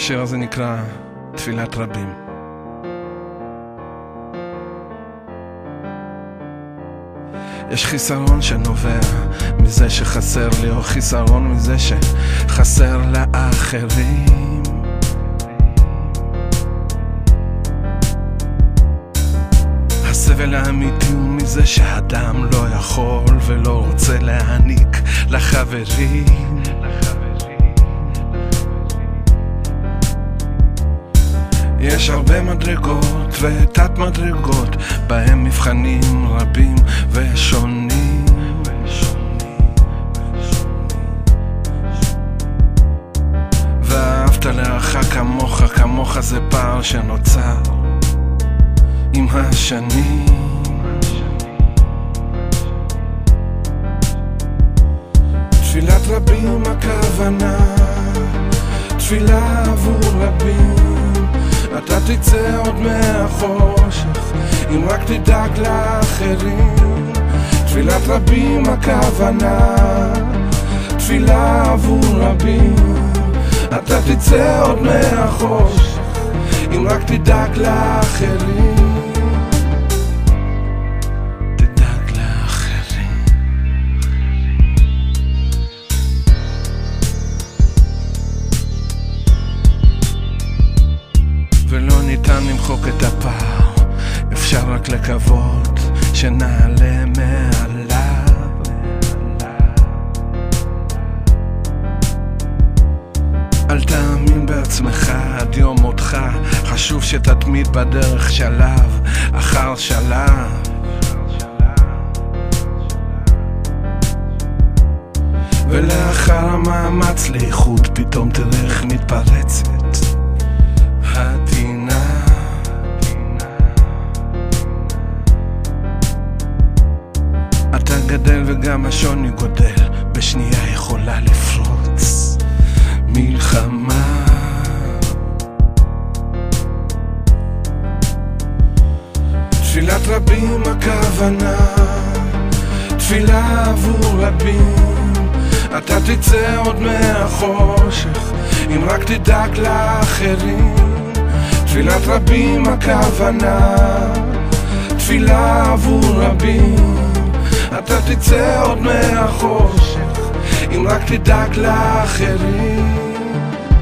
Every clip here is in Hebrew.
השיר הזה נקרא תפילת רבים. יש חיסרון שנובע מזה שחסר לי, או חיסרון מזה שחסר לאחרים. הסבל האמיתי הוא מזה שהאדם לא יכול ולא רוצה להעניק לחברים. יש הרבה מדרגות ותת מדרגות, בהם מבחנים רבים ושונים. ואהבת לרעך כמוך, כמוך זה פער שנוצר עם השנים. תפילת רבים הכוונה, תפילה עבור רבים. אתה תצא עוד מהחושך אם רק תדאג לאחרים. תפילת רבים הכוונה, תפילה עבור רבים. אתה תצא עוד מהחושך אם רק תדאג לאחרים. תדאג לאחרים. ולא ניתן למחוק את הפער, אפשר רק לקוות שנעלה מעליו. אל תאמין בעצמך עד יום מותך, חשוב שתתמיד בדרך שלב אחר שלב. ולאחר המאמץ לאיחוד פתאום תראה איך מתפרצת הטינה. אתה גדל וגם השוני גודל, בשנייה יכולה לפרוץ מלחמה. תפילת רבים הכוונה, תפילה עבור רבים. אתה תצא עוד מהחושך אם רק תדאג לאחרים. תפילת רבים הכוונה, תפילה עבור רבים. אתה תצא עוד מהחושך אם רק תדאג לאחרים.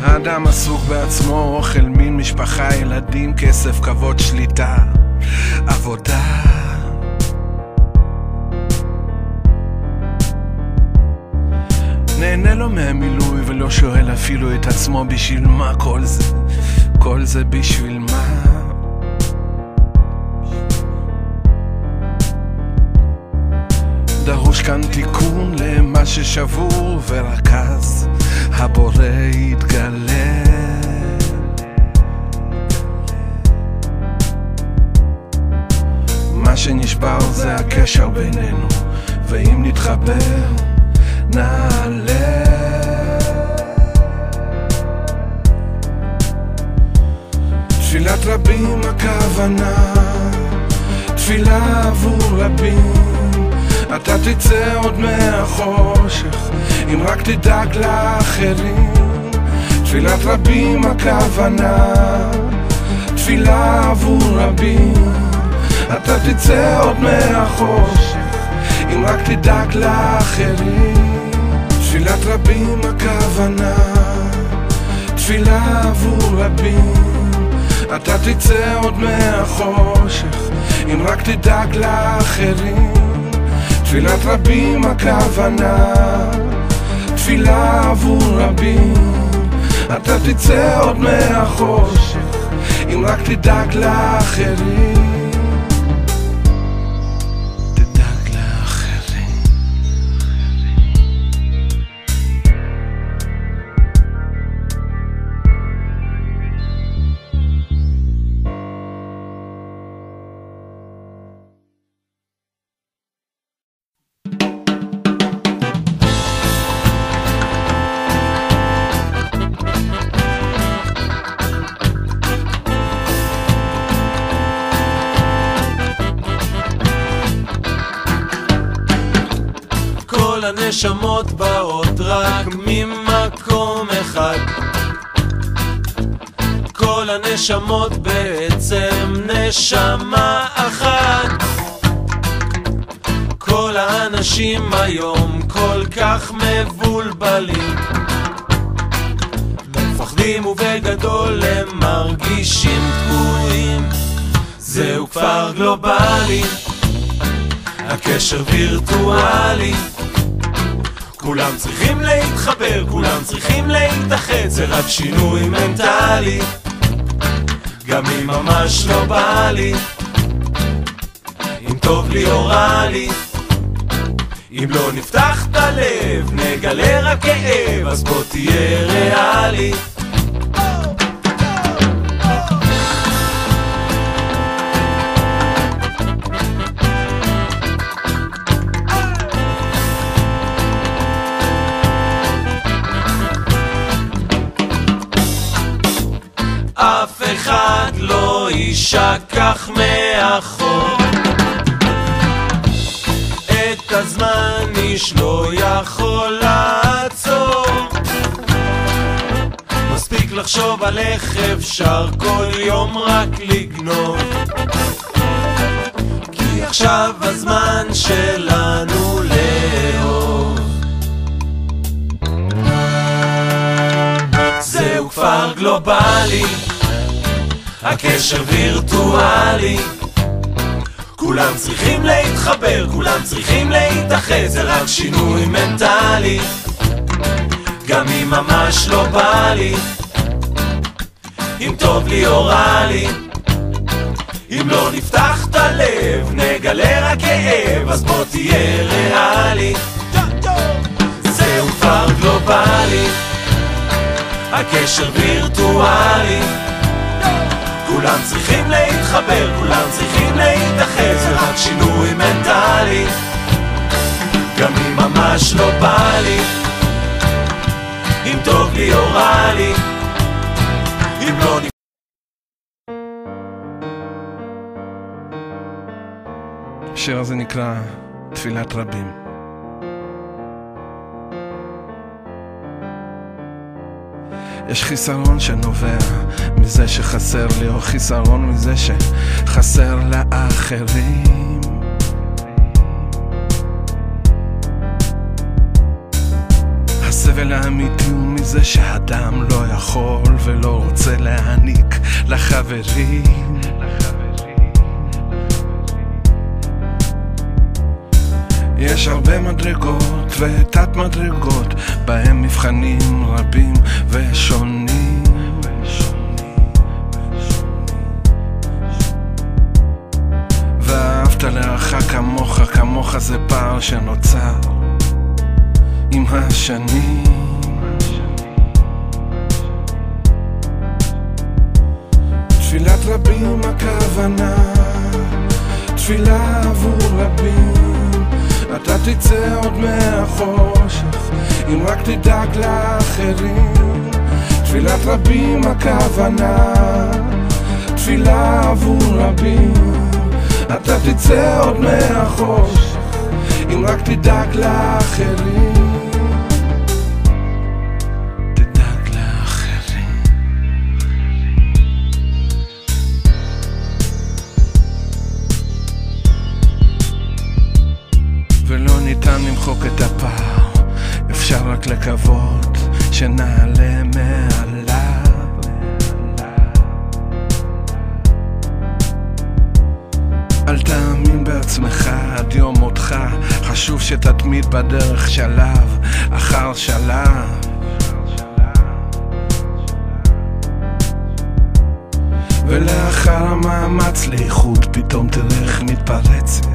האדם עסוק בעצמו, אוכל, מין, משפחה, ילדים, כסף, כבוד, שליטה, עבודה. נהנה לו מהמילוי ולא שואל אפילו את עצמו בשביל מה כל זה, כל זה בשביל מה. דרוש כאן תיקון למה ששבור, ורכז הבורא יתגלה. מה שנשבר זה הקשר בינינו, ואם נתחבר נעלה. תפילת רבים הכוונה, תפילה עבור רבים. אתה תצא עוד מהחושך אם רק תדאג לאחרים. תפילת רבים הכוונה, תפילה עבור רבים. אתה תצא עוד מהחושך אם רק תדאג לאחרים. תפילת רבים הכוונה, תפילה עבור רבים. אתה תצא עוד מהחושך אם רק תדאג לאחרים. תפילת רבים הכוונה, תפילה עבור רבים. אתה תצא עוד מהחושך אם רק תדאג לאחרים. הנשמות באות רק ממקום אחד, כל הנשמות בעצם נשמה אחת. כל האנשים היום כל כך מבולבלים, מפחדים ובגדול הם מרגישים תקועים. זהו כפר גלובלי, הקשר וירטואלי, כולם צריכים להתחבר, כולם צריכים להתאחד. זה רק שינוי מנטלי, גם אם ממש לא בא לי, אם טוב לי או רע לי. אם לא נפתח את הלב נגלה רק כאב, אז בוא תהיה ריאלי. אף אחד לא יישכח מאחור, את הזמן איש לא יכול לעצור. מספיק לחשוב על איך אפשר כל יום רק לגנוב, כי עכשיו הזמן שלנו לאהוב. זהו כפר גלובלי, הקשר וירטואלי, כולם צריכים להתחבר, כולם צריכים להתאחד. זה רק שינוי מנטלי, גם אם ממש לא בא לי, אם טוב לי או רע לי. אם לא נפתח את הלב נגלה רק כאב, אז בוא תהיה ריאלי. זהו כפר גלובלי, הקשר וירטואלי, כולם צריכים להתחבר, כולם צריכים להתאחד. זה רק שינוי מנטלי, גם אם ממש לא בא לי, אם טוב לי או רע לי. אם לא השיר הזה נקרא תפילת רבים. יש חיסרון שנובע מזה שחסר לי, או חיסרון מזה שחסר לאחרים. הסבל האמיתי הוא מזה שהאדם לא יכול ולא רוצה להעניק לחברים. יש הרבה מדרגות ותת מדרגות, בהם מבחנים רבים ושונים. ואהבת לרעך כמוך, כמוך זה פער שנוצר עם השנים. תפילת רבים הכוונה, תפילה עבור רבים. אתה תצא עוד מהחושך אם רק תדאג לאחרים. תפילת רבים הכוונה, תפילה עבור רבים. אתה תצא עוד מהחושך אם רק תדאג לאחרים. תדאג לאחרים. ולא ניתן למחוק את הפער, אפשר רק לקוות שנעלה מעליו. אל תאמין בעצמך עד יום מותך, חשוב שתתמיד בדרך שלב אחר שלב. ולאחר המאמץ לאיחוד פתאום תלך מתפרצת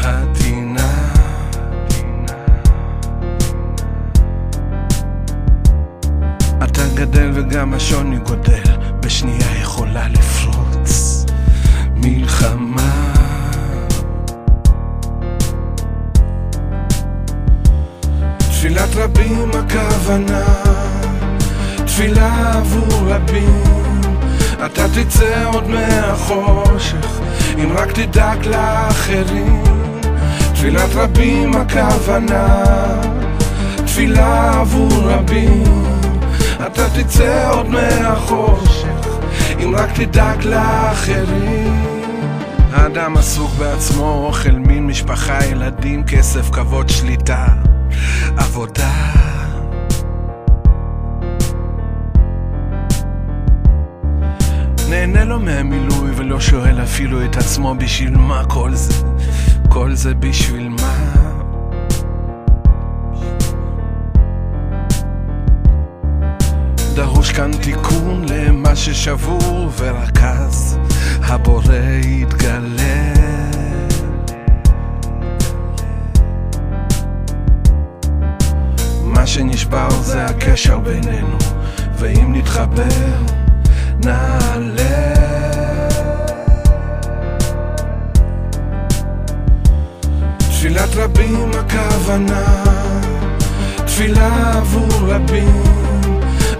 הטינה. אתה גדל וגם השוני גודל, בשנייה יכולה לפרוץ מלחמה. תפילת רבים הכוונה, תפילה עבור רבים. אתה תצא עוד מהחושך אם רק תדאג לאחרים. תפילת רבים הכוונה, תפילה עבור רבים. אתה תצא עוד מהחושך אם רק תדאג לאחרים. האדם עסוק בעצמו, אוכל, מין, משפחה, ילדים, כסף, כבוד, שליטה, עבודה. נהנה לו מהמילוי ולא שואל אפילו את עצמו בשביל מה כל זה, כל זה בשביל מה. דרוש כאן תיקון למה ששבור, ורק אז הבורא יתגלה. מה שנשבר זה הקשר בינינו, ואם נתחבר נעלה. תפילת רבים הכוונה, תפילה עבור רבים.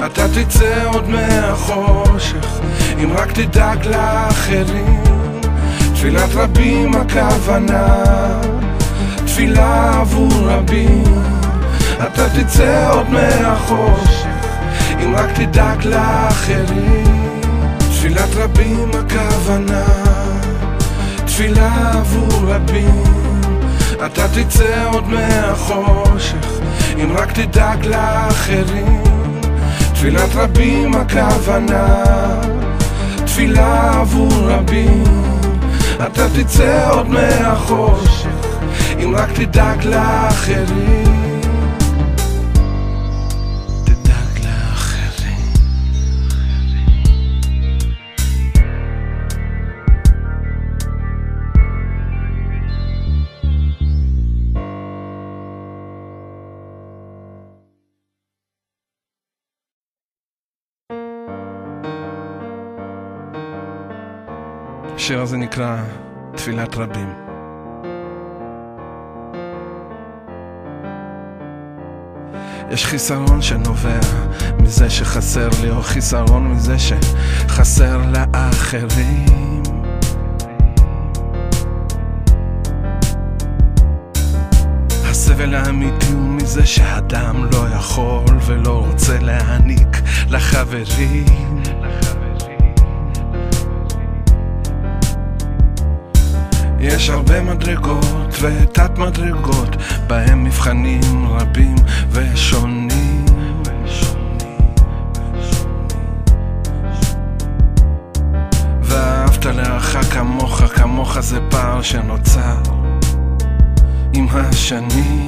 אתה תצא עוד מהחושך אם רק תדאג לאחרים. תפילת רבים הכוונה, תפילה עבור רבים. אתה תצא עוד מהחושך אם רק תדאג לאחרים. תפילת רבים הכוונה, תפילה עבור רבים. אתה תצא עוד מהחושך אם רק תדאג לאחרים. תפילת רבים הכוונה, תפילה עבור רבים. אתה תצא עוד מהחושך אם רק תדאג לאחרים. השיר הזה נקרא תפילת רבים. יש חיסרון שנובע מזה שחסר לי, או חיסרון מזה שחסר לאחרים. הסבל האמיתי הוא מזה שהאדם לא יכול ולא רוצה להעניק לחברים. יש הרבה מדרגות ותת מדרגות, בהם מבחנים רבים ושונים. ואהבת לרעך כמוך, כמוך זה פער שנוצר עם השנים.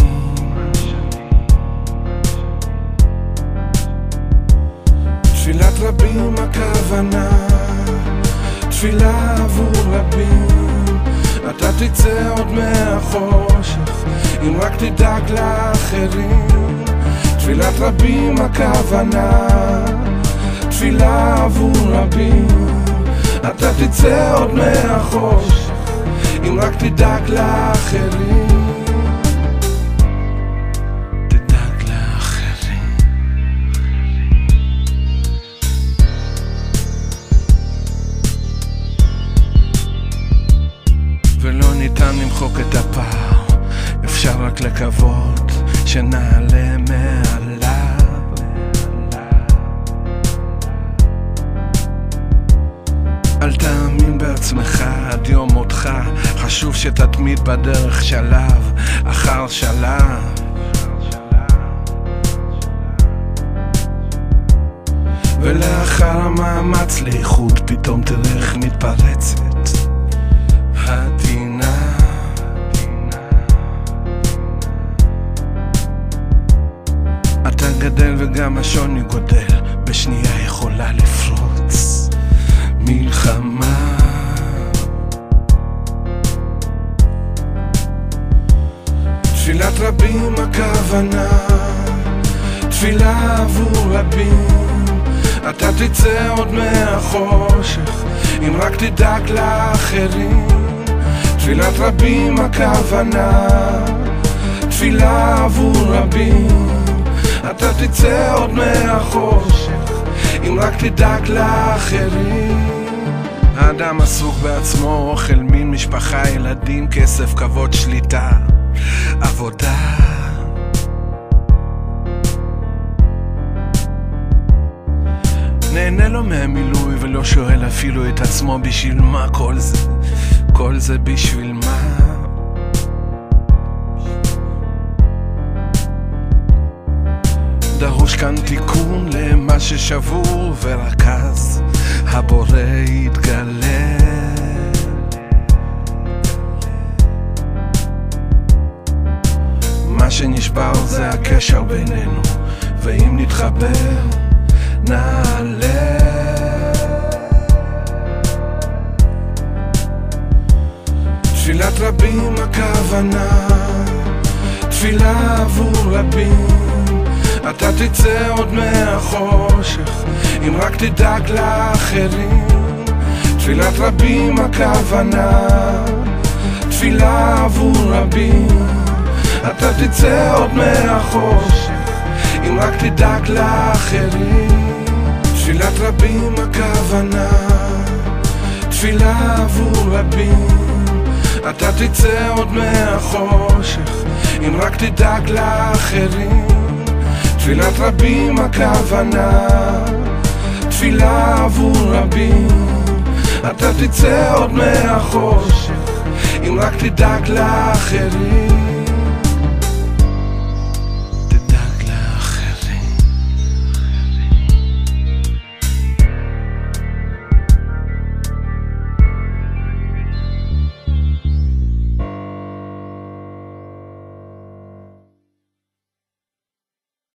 תפילת רבים הכוונה, תפילה עבור רבים. אתה תצא עוד מהחושך אם רק תדאג לאחרים. תפילת רבים הכוונה, תפילה עבור רבים. אתה תצא עוד מהחושך אם רק תדאג לאחרים. ולא ניתן למחוק את הפער, אפשר רק לקוות שנעלה מעליו. אל תאמין בעצמך עד יום מותך, חשוב שתתמיד בדרך שלב אחר שלב. ולאחר המאמץ לאיחוד פתאום תראה איך מתפרצת הטינה. אתה גדל וגם השוני גודל, בשנייה יכולה לפרוץ מלחמה. תפילת רבים הכוונה, תפילה עבור רבים. אתה תצא עוד מהחושך אם רק תדאג לאחרים. תפילת רבים הכוונה, תפילה עבור רבים. אתה תצא עוד מהחושך אם רק תדאג לאחרים. האדם עסוק בעצמו, אוכל, מין, משפחה, ילדים, כסף, כבוד, שליטה, עבודה. נהנה לו מהמילוי ולא שואל אפילו את עצמו בשביל מה כל זה, כל זה בשביל מה. דרוש כאן תיקון למה ששבור, ורק אז הבורא יתגלה. מה שנשבר זה הקשר בינינו, ואם נתחבר נעלה. תפילת רבים הכוונה, תפילה עבור רבים. אתה תצא עוד מהחושך אם רק תדאג לאחרים. תפילת רבים הכוונה, תפילה עבור רבים. אתה תצא עוד מהחושך אם רק תדאג לאחרים. תפילת רבים הכוונה, תפילה עבור רבים. אתה תצא עוד מהחושך אם רק תדאג לאחרים. תפילת רבים הכוונה, תפילה עבור רבים. אתה תצא עוד מהחושך אם רק תדאג לאחרים.